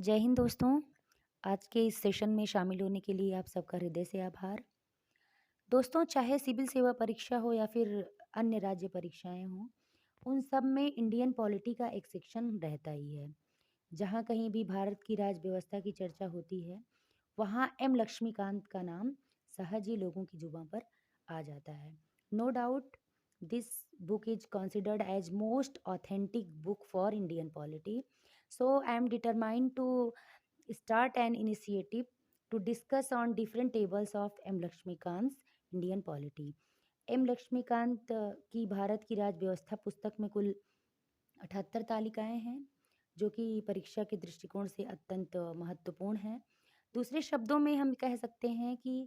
जय हिंद दोस्तों। आज के इस सेशन में शामिल होने के लिए आप सबका हृदय से आभार। दोस्तों, चाहे सिविल सेवा परीक्षा हो या फिर अन्य राज्य परीक्षाएं हों, उन सब में इंडियन पॉलिटी का एक सेक्शन रहता ही है। जहाँ कहीं भी भारत की राज व्यवस्था की चर्चा होती है, वहाँ एम लक्ष्मीकांत का नाम सहज ही लोगों की जुबां पर आ जाता है। No doubt this book is considered as most authentic book for Indian polity. So I am determined to start an initiative to discuss on different tables of M. Lakshmikant's Indian polity. M Lakshmikant की भारत की राज व्यवस्था पुस्तक में कुल 78 तालिकाएं हैं, जो कि परीक्षा के दृष्टिकोण से अत्यंत महत्वपूर्ण हैं। दूसरे शब्दों में हम कह सकते हैं कि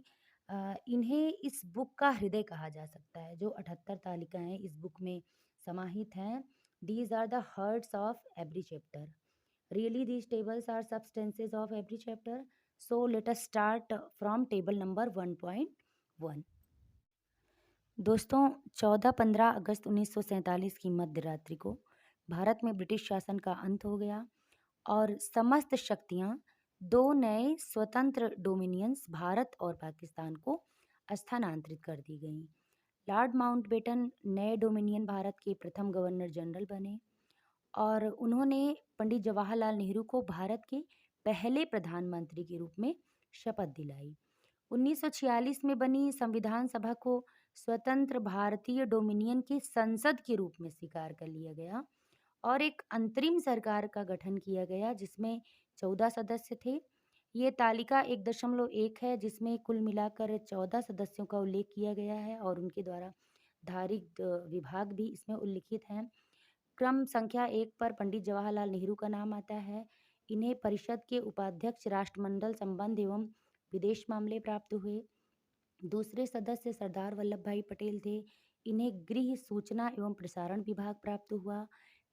इन्हें इस बुक का हृदय कहा जा सकता है। जो 78 तालिकाएं इस बुक में समाहित हैं, these are the hearts of every chapter. Really these tables are substances of every chapter. So let us start from table number 1.1। दोस्तों, 14-15 अगस्त 1947 की मध्य रात्रि को भारत में ब्रिटिश शासन का अंत हो गया और समस्त शक्तियां दो नए स्वतंत्र डोमिनियंस भारत और पाकिस्तान को स्थानांतरित कर दी गईं। लॉर्ड माउंटबेटन नए डोमिनियन भारत के प्रथम गवर्नर जनरल बने और उन्होंने पंडित जवाहरलाल नेहरू को भारत के पहले प्रधानमंत्री के रूप में शपथ दिलाई। 1946 में बनी संविधान सभा को स्वतंत्र भारतीय डोमिनियन के संसद के रूप में स्वीकार कर लिया गया और एक अंतरिम सरकार का गठन किया गया, जिसमें 14 सदस्य थे। ये तालिका 1.1 है, जिसमें कुल मिलाकर 14 सदस्यों का उल्लेख किया गया है और उनके द्वारा धारित विभाग भी इसमें उल्लिखित हैं। क्रम संख्या 1 पर पंडित जवाहरलाल नेहरू का नाम आता है। इन्हें परिषद के उपाध्यक्ष, राष्ट्रमंडल संबंध एवं विदेश मामले प्राप्त हुए। दूसरे सदस्य सरदार वल्लभ भाई पटेल थे। इन्हें गृह, सूचना एवं प्रसारण विभाग प्राप्त हुआ।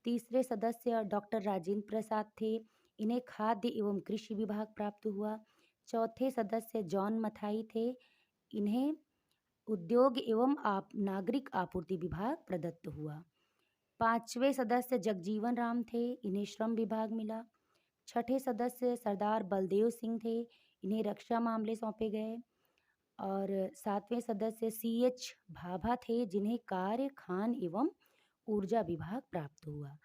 तीसरे सदस्य डॉक्टर राजेंद्र प्रसाद थे। इन्हें खाद्य एवं कृषि विभाग प्राप्त हुआ। चौथे सदस्य जॉन मथाई थे। इन्हें उद्योग एवं नागरिक आपूर्ति विभाग प्रदत्त हुआ। पांचवें सदस्य जगजीवन राम थे। इन्हें श्रम विभाग मिला। छठे सदस्य सरदार बलदेव सिंह थे। इन्हें रक्षा मामले सौंपे गए। और सातवें सदस्य CH भाभा थे, जिन्हें कार्य, खान एवं ऊर्जा विभाग प्राप्त हुआ।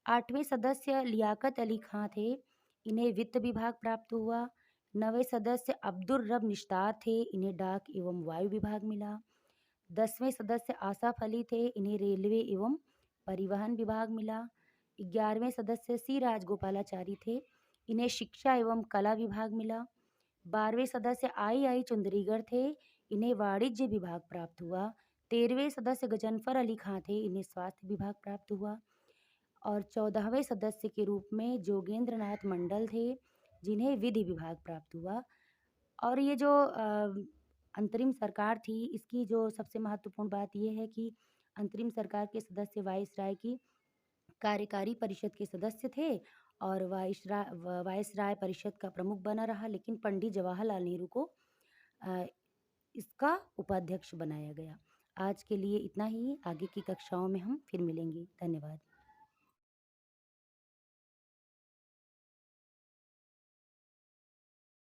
आठवें सदस्य लियाकत अली खां थे। इन्हें वित्त विभाग प्राप्त हुआ। नवे सदस्य अब्दुल रब निश्तार थे। इन्हें डाक एवं वायु विभाग मिला। 10वें सदस्य आसफ अली थे। इन्हें रेलवे एवं परिवहन विभाग मिला। 11वें सदस्य सी राजगोपालाचारी थे। इन्हें शिक्षा एवं कला विभाग मिला। 12वें सदस्य आई चुंदरीगढ़ थे। इन्हें वाणिज्य विभाग प्राप्त हुआ। 13वें सदस्य गजनफर अली खां थे। इन्हें स्वास्थ्य विभाग प्राप्त हुआ। और 14वें सदस्य के रूप में जोगेंद्र नाथ मंडल थे, जिन्हें विधि विभाग प्राप्त हुआ। और ये जो अंतरिम सरकार थी, इसकी जो सबसे महत्वपूर्ण बात यह है कि अंतरिम सरकार के सदस्य वाइसराय की कार्यकारी परिषद के सदस्य थे और वाइसराय परिषद का प्रमुख बना रहा, लेकिन पंडित जवाहरलाल नेहरू को अ, इसका उपाध्यक्ष बनाया गया। आज के लिए इतना ही। आगे की कक्षाओं में हम फिर मिलेंगे। धन्यवाद।